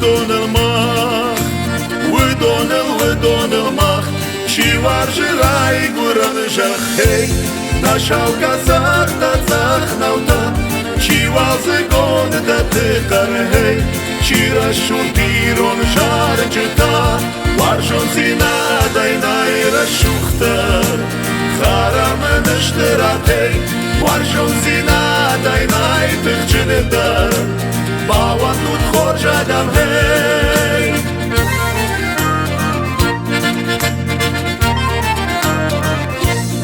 Выдон المах, выдон المах, Чивар жирай гуран жахей, Нашал казах тацах nauta, Чивал зыгон да ты каргей, Чира шуртирон жар джита, Варжон зина дайнай рашухтар, Харам ныштератей, Варжон зина дайнай тыхчинедар, Баван тут хоржадам хей.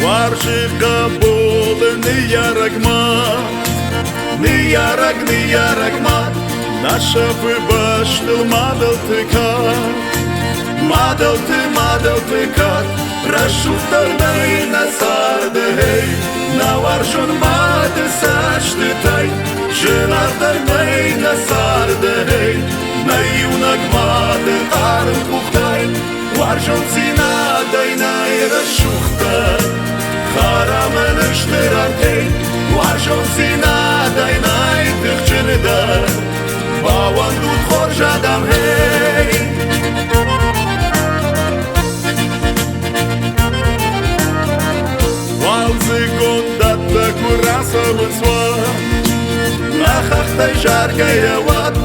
Варживка болы ниярагмат, Наша выбаштыл мадал ты кат, Рашухтар дай насарды хей, На варжон мады сашты тай, Жинардар дай насарды хей, На юнак мады арын пухтай, Варжон зина дайнай рашухтар, Харамын ыштыратей, Варжон зина дайнай тыхчыныдар, Баван тут хоржадам хей. Валзы гондатта курасавын сват, Нахахтай жаркая ват,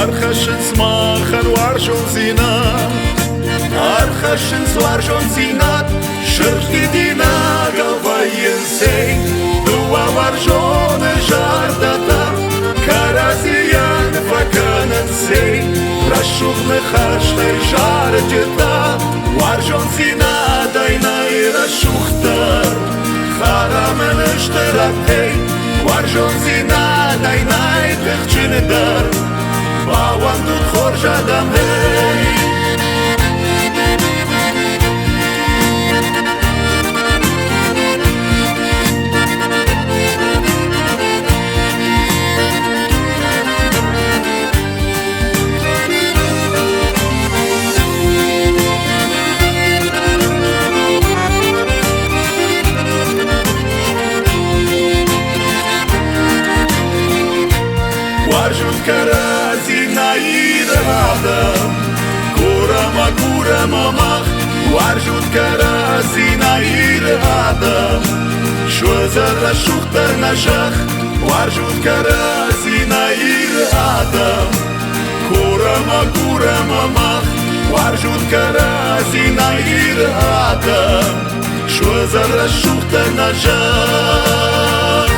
Архашын смахан варжон зинат, Архашын сваржон зинат, Шырхи динага военсей, Дуа варжоны жардата, Каразиян ваканансей, Рашухны хаштай жардета, Варжон зина дайнай рашухтар, Харамен ыштыратей, Варжон зина дайнай тыхчыныдар, Баван тут хоржадам хей. Каразина ирадам, Курама мах, Варжут каразина ирадам, Швазар рашухтар нажах, Варжут каразина ирадам, Курама мах, Варжут каразина ирадам, Швазар рашухтар нажах.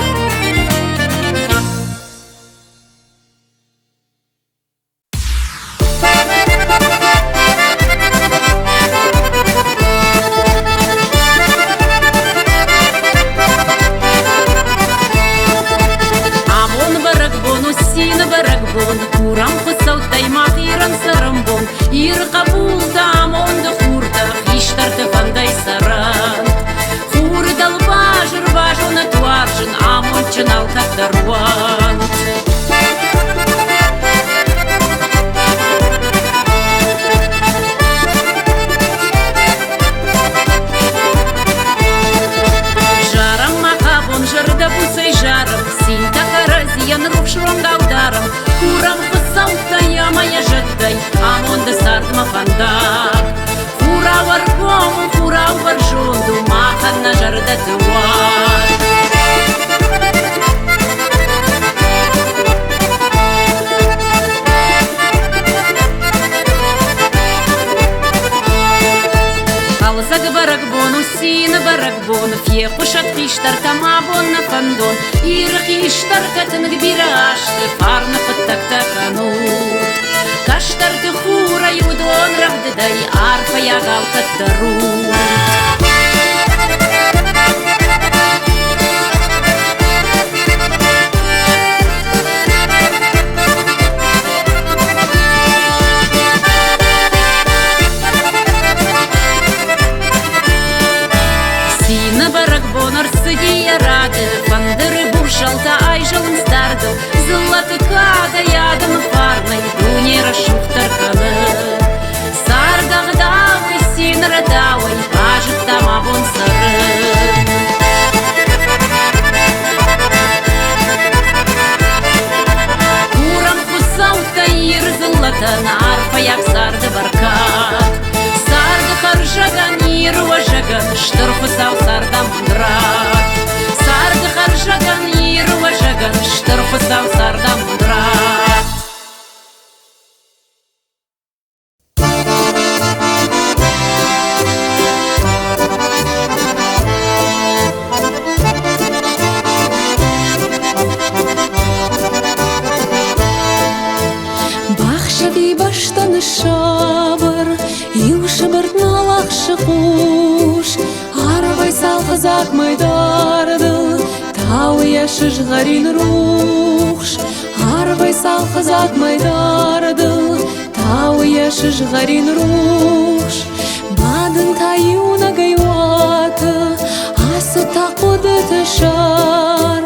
ватан арфа як сарды баркат. Сарды харжаган ируажаган штырфысау сарда мудрат. Сарды харжаган ируажаган штырфысау сарда мудрат. Шабыр, юшыбыртны лақшы құш, арвай салқызақ майдарды, тау яшыш ғарин рухш. Арвай салқызақ майдарды, тау яшыш ғарин рухш. Бадын таюна гайваты, асы тақуды тышар,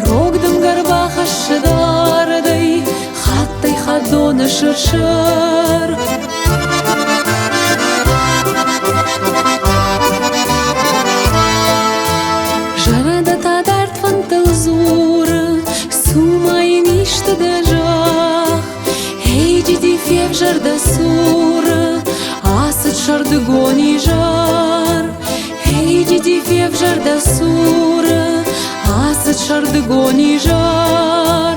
рогдым гарбаха шыдарды, хаттай хадоны шыр-шыр. Жарада тадарт фантыл зуры, сумайын ишті дәжақ. Эйди дифев жарда суры, асыт шарды гони жар. Эйди дифев жарда суры, асыт шарды гони жар.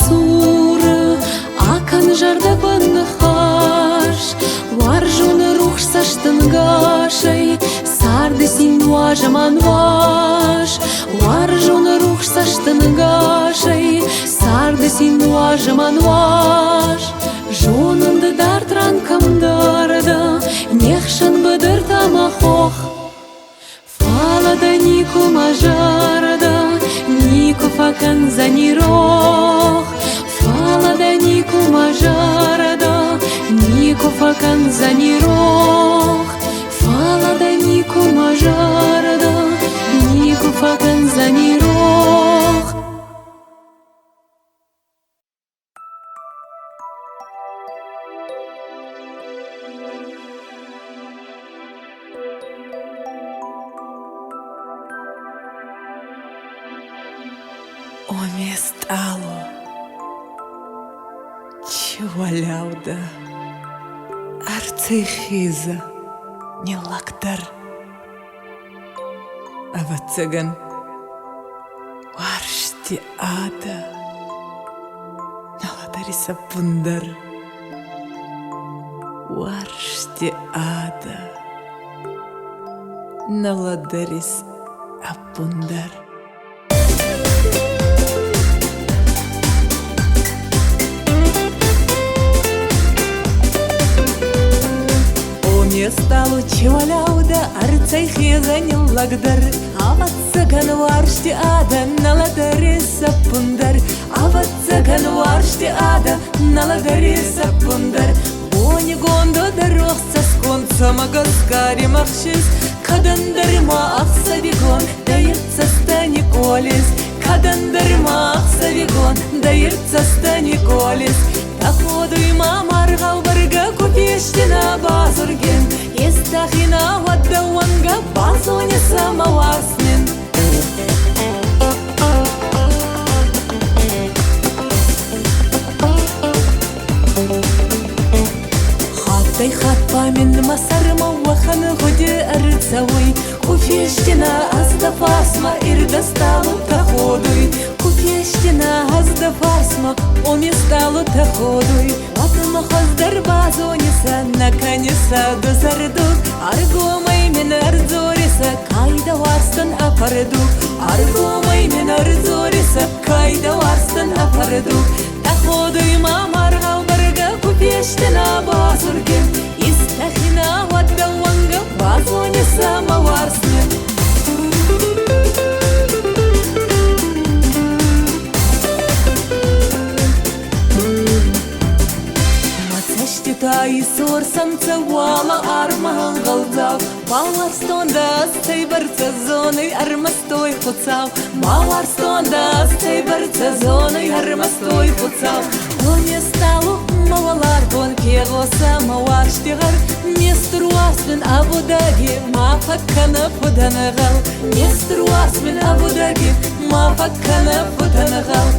Суры, акан жарда бынны хаш, вар жуны рух саштын гашай, сарды син важаман ваш. Вар жуны рух саштын гашай, сарды син важаман ваш. Жонынды дартран камдарда, нехшан быдыр тамахох. Фалада нику мажарда, нику факан за нирох. Фалада нику мажарда, нику факан за нирох. Фалада нику мажарда, нику факан за нирох. О месталу, чуваляуда, арцейхиза, не лактар. Авацаган, варшти ада, наладариса пундар. Варшти ада, наладарис апундар. Сталу чеваляуда, арцайхиза не лагдар. Авацаган варшти ада, наладариса пундар. Авацаган варшти ада, наладариса пундар. Бони гондо дорог соскон, самогаскари махшис. Кадандарма ахсавигон, дается стани колес. Кадандарма ахсавигон, дается стани колес. Таходуй мамаргал барга купештина базурген. Естахина ваддаванга базоне самоварснен. Хаттай хатпамен масарма ваханы ходе арцавой. Купештина азда фасма ирдасталу таходуй. Купештина азда фасма оместалу таходуй. Ватма хоздар базониса наконеса дозардук. Аргомай мен ардзориса кайда варстан апардук. Аргомай мен ардзориса кайда варстан апардук. Таходуй мамаргал барга купештина базурген. Истахина ваддаванга базониса маварснен. Isur samca wala armahın qaldav Bağlar stonda staybarca zonay armastoy kutsav Bağlar stonda staybarca zonay armastoy kutsav Доне стало мавалар бон кеглоса мавар штигар Мистер Уасмин Абу-Даби мафаккана фуданагал Мистер Уасмин Абу-Даби мафаккана фуданагал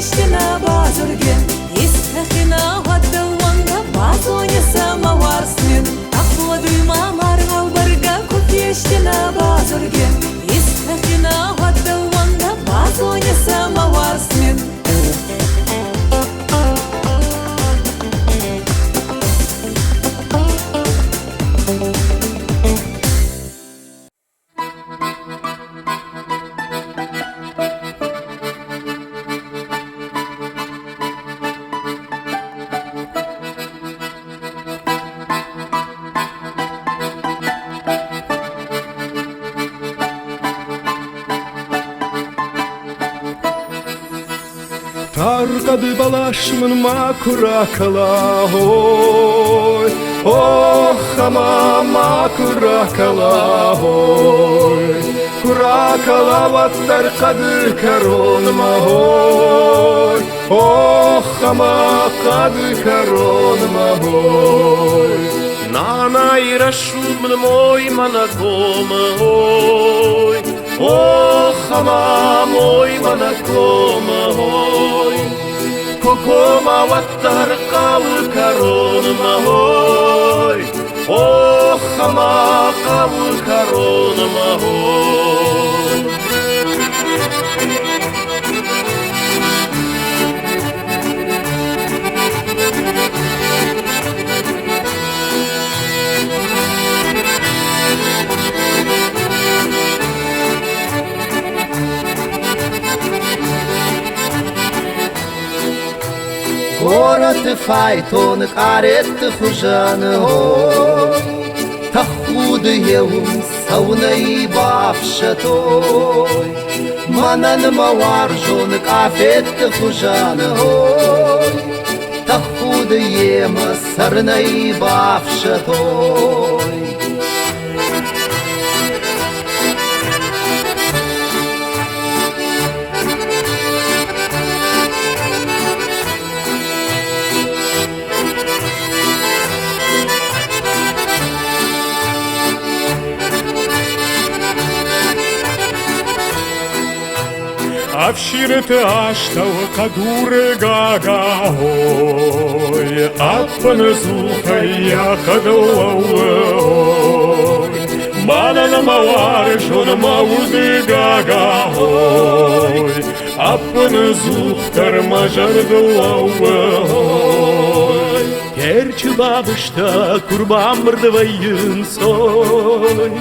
Естина базурген, истахина гаддаванга базоне самоварсмен. Ахвадуй мамар галбарга купештина базурген, истахина гаддаванга базоне самоварсмен. Tarqadı balaşımın makurakala hoy Oh ama makurakala hoy Kurakala vattar kadı karonma hoy Oh ama kadı karonma hoy Nana irashumn moj manakom hoy Oh ama moj manakom hoy Kokoma vattar kav karonma hoy Oh ama kav karonma hoy Город файтон карет хужан хой Тахуд еун сауной бавшатой Манан маваржон кафет хужан хой Тахуд ем сарной бавшатой Avşiret aştav kadure gaga hoy Appan zuhaya kadavav hoy Manan mawar shon mawud gaga hoy Appan zuhtar majar davav hoy Gerçi babışta kurban mırdavayın soy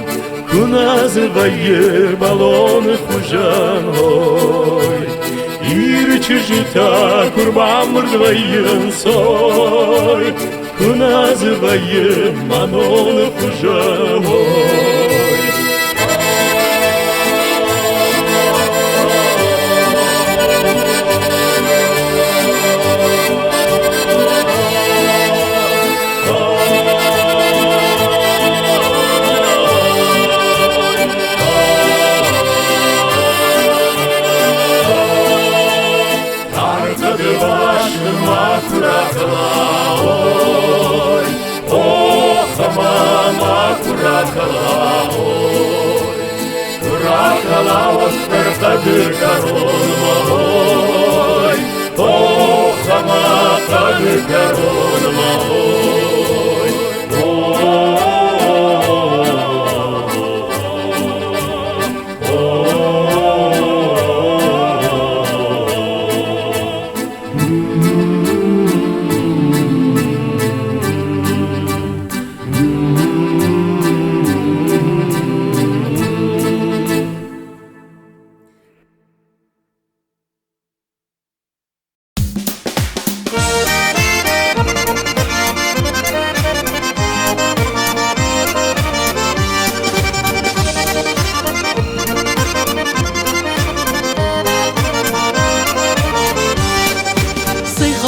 Называй баллон хужан хой Ирчи жита курбам мрдвоен сой Называй манон хужан хой Kurakala ostar kadir karonma hoy Oh ama kadir karonma hoy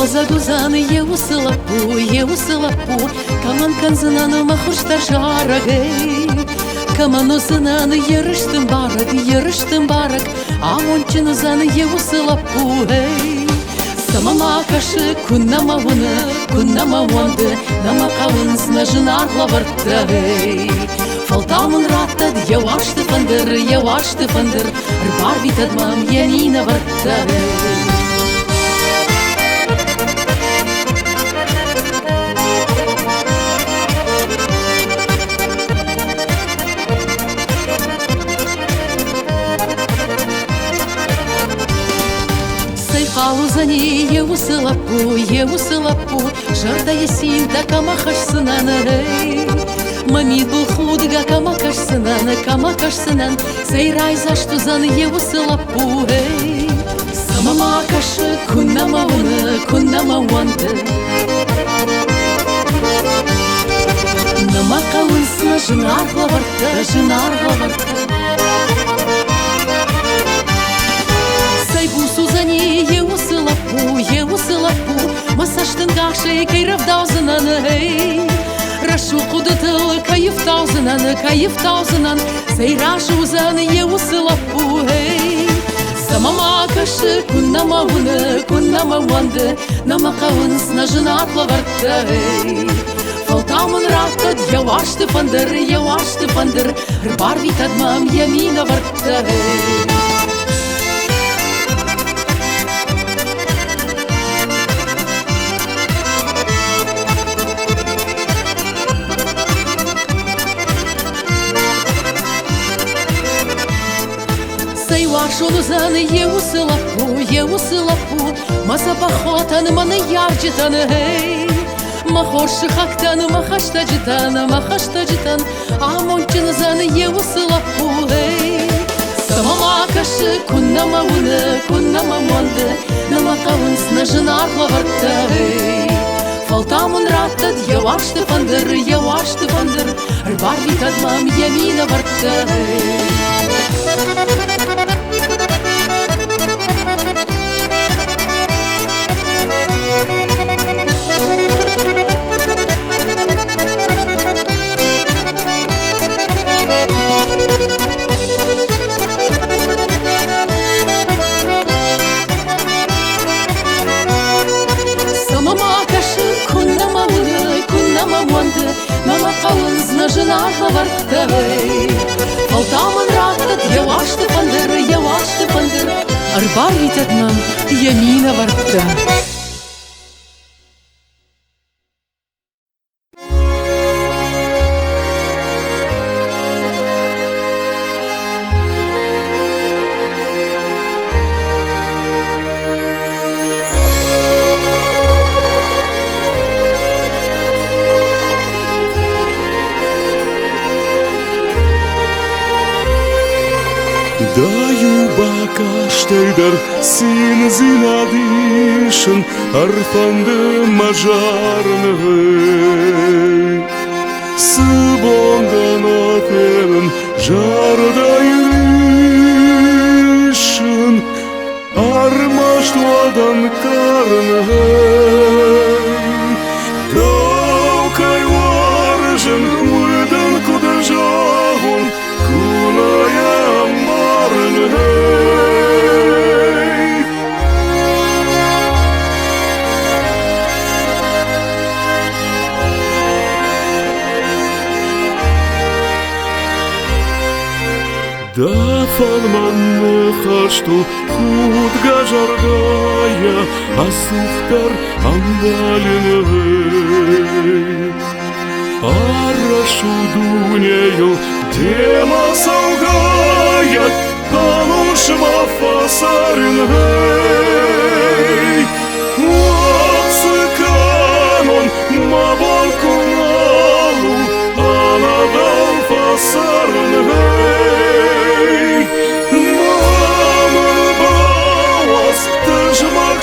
задузаны еусылапу Каман канзынаны махыршта жарагай Камано зынаны ерыштым барак Амончыны заны еусылапу Самама кашы күннама уанды Нама кавын снажынар лавыртты Фалтамын раттад явашты фандыр Рбар битадмам янина вартты Қалузани еусылапу Жарда есин да камахашсынан Мамид был худга камакашсынан Сейрай заштузаны еусылапу Самама кашы күннама уанды Нама калынсына жынар главарты Сузани еусылапу Масаштын гаши кейров даузынан Рашу кудытыл кайыф таузынан Сейрашу узаны еусылапу Самама кашы күннама уанды Нама кавын снажынат лаварты Фалтамын раттад явашты фандыр Рбар витадмам ямина вартты Шону заны еусылапу Маса пахотаны маны ярджитаны Махоши хактаны махашта житан Амончыны заны еусылапу Самама кашы күннама уанды Нама кавын снажынар лаварты Фалтамын раттад явашты фандыр Рбар витадмам ямина вартты Нама калын снажынар лаварты Фалтамын раттад явашты фандыр Рбар витадмам ямина вартты Даю бакаштайдар син зинадишын Арфанды мажарныгы Сыбондан отелын жардайрышын Армаштуадан карныгы Даукай варжын выдан куда жагун Куная Да фалманны хашту худга жардая Асухтар андалины Арашу дунею дема саугая Канушма фасарины Уацыканон мабан куналу Анадал фасарны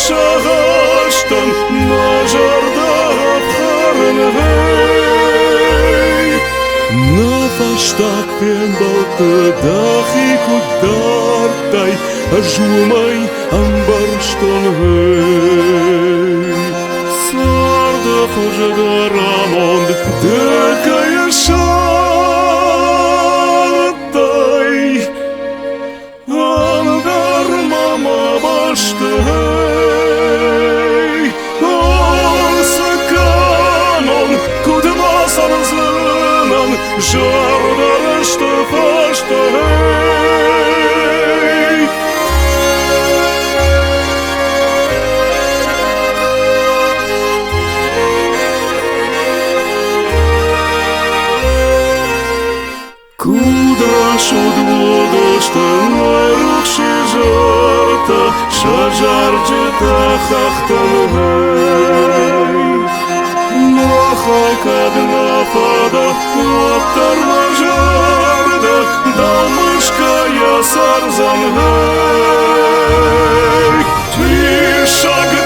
Шағаштан нажардап қарынғай Нафаштақ пен балты дахи кудартай Ажумай амбарштонғай хуже гарамонд Декая шатай Ангар мама баштай Осаканон кудмасан зынан Жардарышты фаштай Кудрашуд водоштан айрықшы жарта Шажар жыта хақтанғай Махай кадна фада Оттарма жарда Дамышкая сарзанғай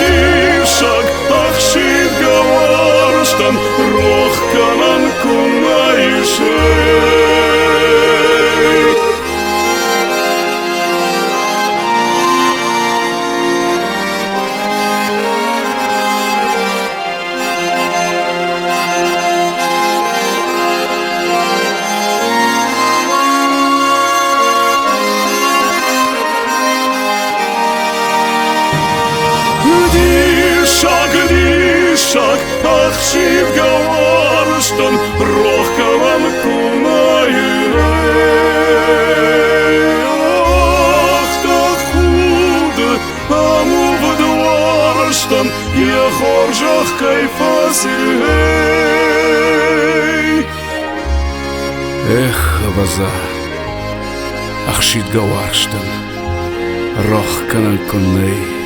Дишак, ахшит гаварштан Рох канан кунайшай Дишак, ахшит гаварштан Рох канан кунайшай Ах, так худо, аму вдварштан Я хоржах кайфасилей Эх, аваза, ахшит гаварштан Рох канан кунай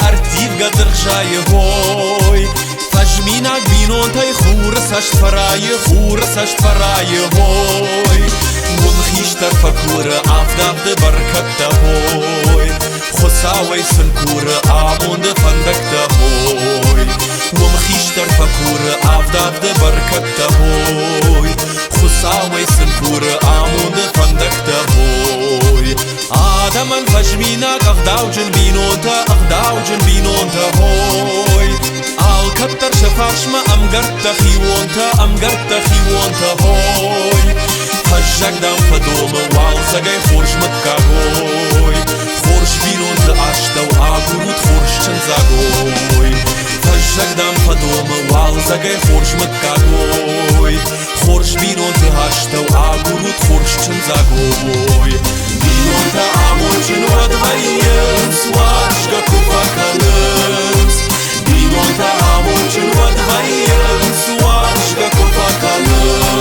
артив гадыржае, хой Фажминак бинонтай хурасашт фарае, хой Мунхиштар факура, авдавды баркатта, хой Хосавай сынкура, амунды фандакта, хой Мунхиштар факура, авдавды баркатта, хой Хосавай сынкура, амунды фандакта, хой Адаман фажминак, ахдауджин бинонта, хой Al-Kattar шафашма, амгарта хивонта, хой Фажжагдам фадома, вал загай хорш маккагой Хорш бинонта аштау, агурут хоршчан загой Фажжагдам фадома, вал загай хорш маккагой Хорш бинонта аштау, агурут хоршчан загой Бинонта амончын вадвайен, сважга купаканыз Бинонта амончын вадвайен, сважга купаканыз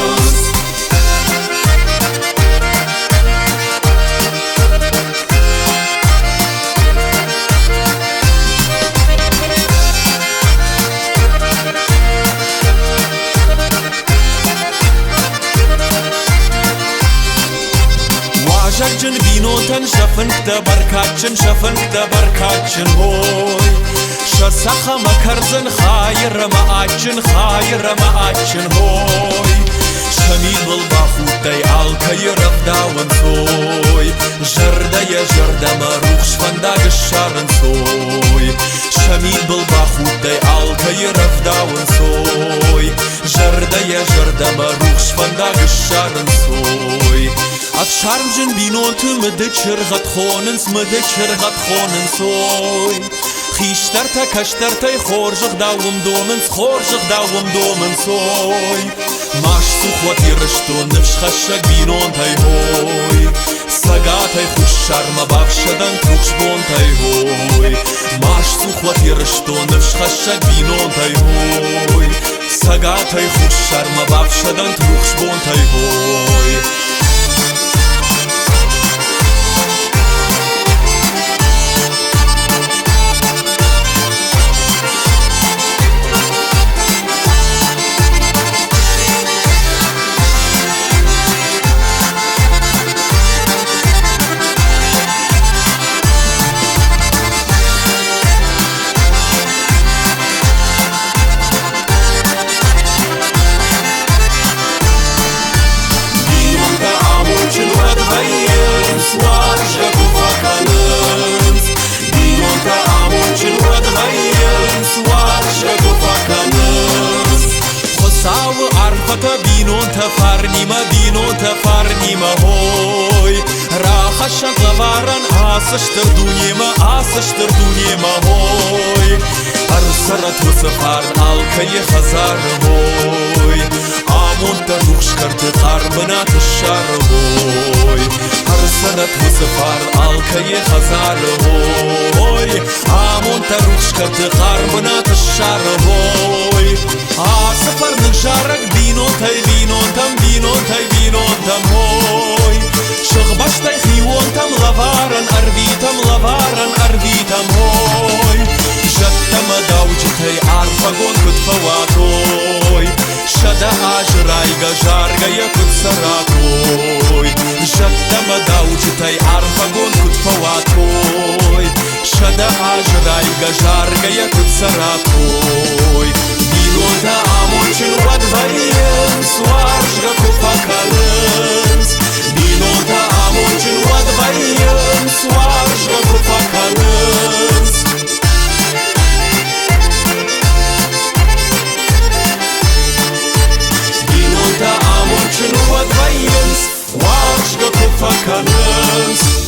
Жакчын бинонтан шафынкта баркачын, хой Шасаха макарзан хайрама ачын, хой Шамил был бахутай алкайы равдауын сой Жардая жардама рух швандагы шарын сой Шамил был бахутай алкайы равдауын сой Жардая жардама рух швандагы шарын сой Ат шармжын бинонты мыды чырғат хонын сой Хиштарта каштартай хоржық дауым домын сой Маш сухват ерышто нывшхашак бинонтай хой Сагатай хуш шарма бавшадан трухшбонтай хой Маш сухват ерышто нывшхашак бинонтай хой Сагатай хуш шарма бавшадан трухшбонтай хой arpata binonta farnima hoy Rakhashan lavaran asashtar dunyema hoy Arsarat vusafar alkaye khazar hoy Amonta rukhshkart qarbnat shar hoy Arsarat vusafar alkaye khazar hoy Amonta rukhshkart qarbnat shar hoy Asafar nksharak binontam hoy Shaghbashtay khiyontam lavaran arvitam hoy Jattama daujitay arfagon kutfawatoy Shada ajrayga jarga yakut saratoy Jattama daujitay arfagon kutfawatoy Shada ajrayga jarga yakut saratoy Binonta amonchin wadvayens Warshga kufakalens Binonta amonchin wadvayens Warshga kufakalens Binonta amonchin wadvayens Warshga kufakalens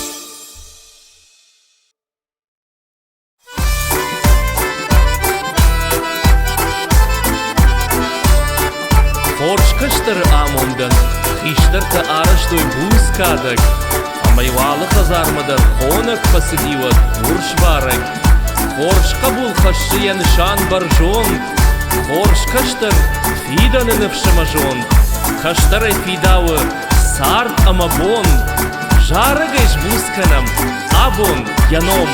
Forschkester amondan, Gishter te arashtoy buskadag Amaywala khazarmadar khonak pasidiwat Urshbarag Forschkabul khashiyan shan barjon Forschkester fidan nefshamajon Kashtar fidawa sart amabon Jaragaish buskanam abon yanom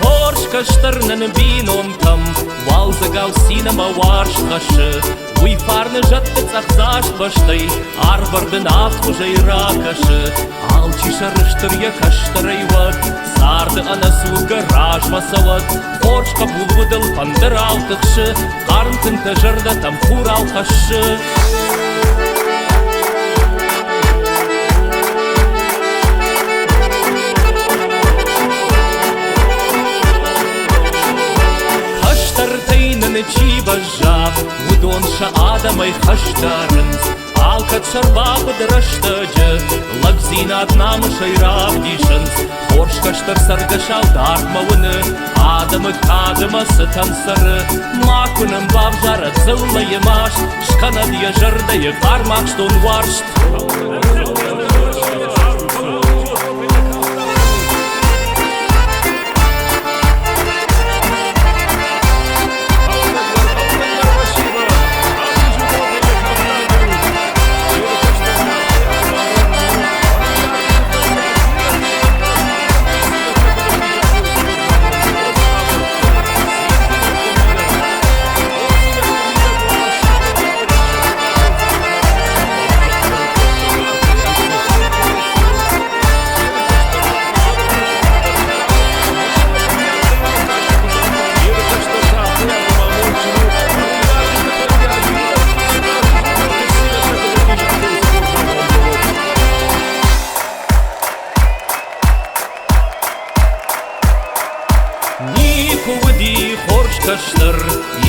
Forschkester nen binontam Walzagau sinema warshkashe Ui farne jatte tsachzash bashtay Arvarden afkhuzhay rakashe Alchi sharishter yakashtaray wat Sarde anasu garage masawat Forschka bulvudel panderal tikhshe Qarntin tajarda tam khuraw khashe Chibajab Udon Adamay khashtarens Alkat sharbab drashtaje Lagzinat nam shayrab dishens Forschkashtar sargashaw dark mawne Adama satansar Makunam babjarat zilla yemash Shkanad yajarda yekarmak shton warsht Forschkashtar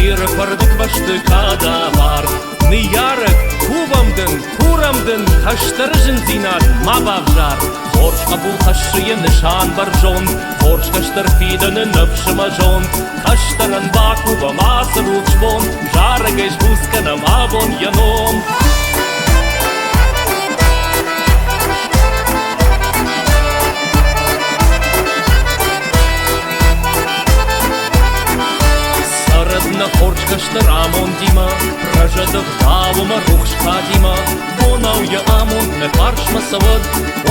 Yere pardik bashty kadavar Niyarek kuramden Khashtarjin zinat mabavjar Forschkabul khashiyen nishan barjon Forschkashtar fidan nafshmajon Khashtaran bakuva masarukshbon Jaragesh buskanam abon yanom Forschkashtar amon dima Rajadov davuma rukhshka dima Bonav ya amon ne farsh masavad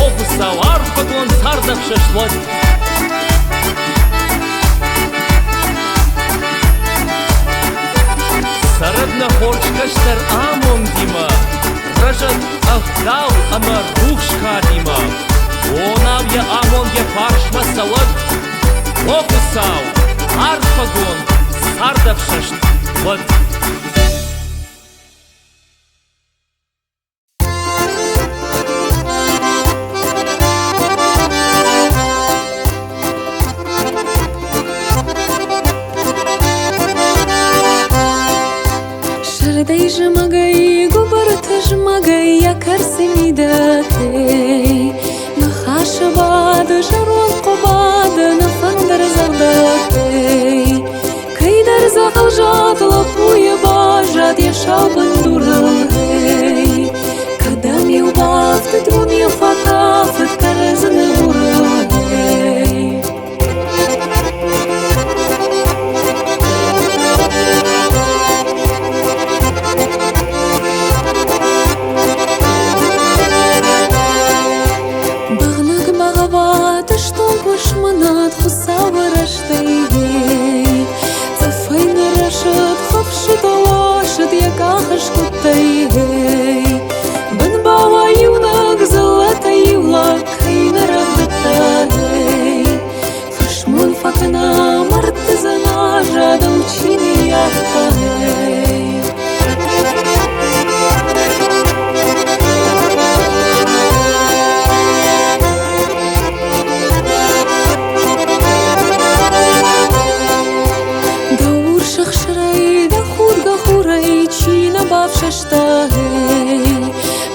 Ofusav arfagon sardak shashvat Saradna Forschkashtar amon dima Rajadov dav ama rukhshka dima Bonav ya amon ya farsh masavad Ofusav arfagon sardak shashvat Жмагай, губарт жмагай, якар семидакей. Нахашбад, жарон қобад, нафандар загдакей. Кайдар захал жат, лапуя бажат, яшал бандурай. Кадам юбафт, друм юфатафт, каразны урай. Бағнық бағават, штон кошманат, хусавыраштай. Цафайны рашыт, хапшыт алашыт, якахаш куттай. Бін бава юнак, золота юлак, кайнарак даттай. Фашмун факна, мартызана, жадал чини яхтай. Бавшаштагей,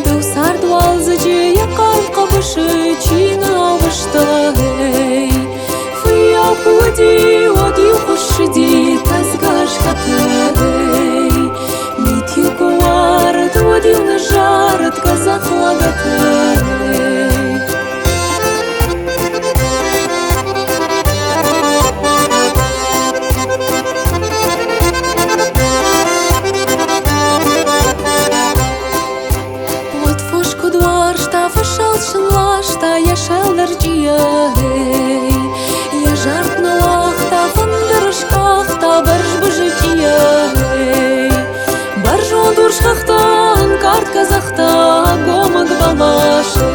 дау сардвал заджи якар кабышы чина албаштагей. Фыял куди, ладил хушиди, тазгаш катагей. Митью куарат, водил на жарат, казах лагатагей. Шынлашта яшалдар жиягей. Я жарт на лахта, фандырышқақта, барж бұжы жиягей. Барж он дұршқақта, анкарт казахта, гомаг балашы.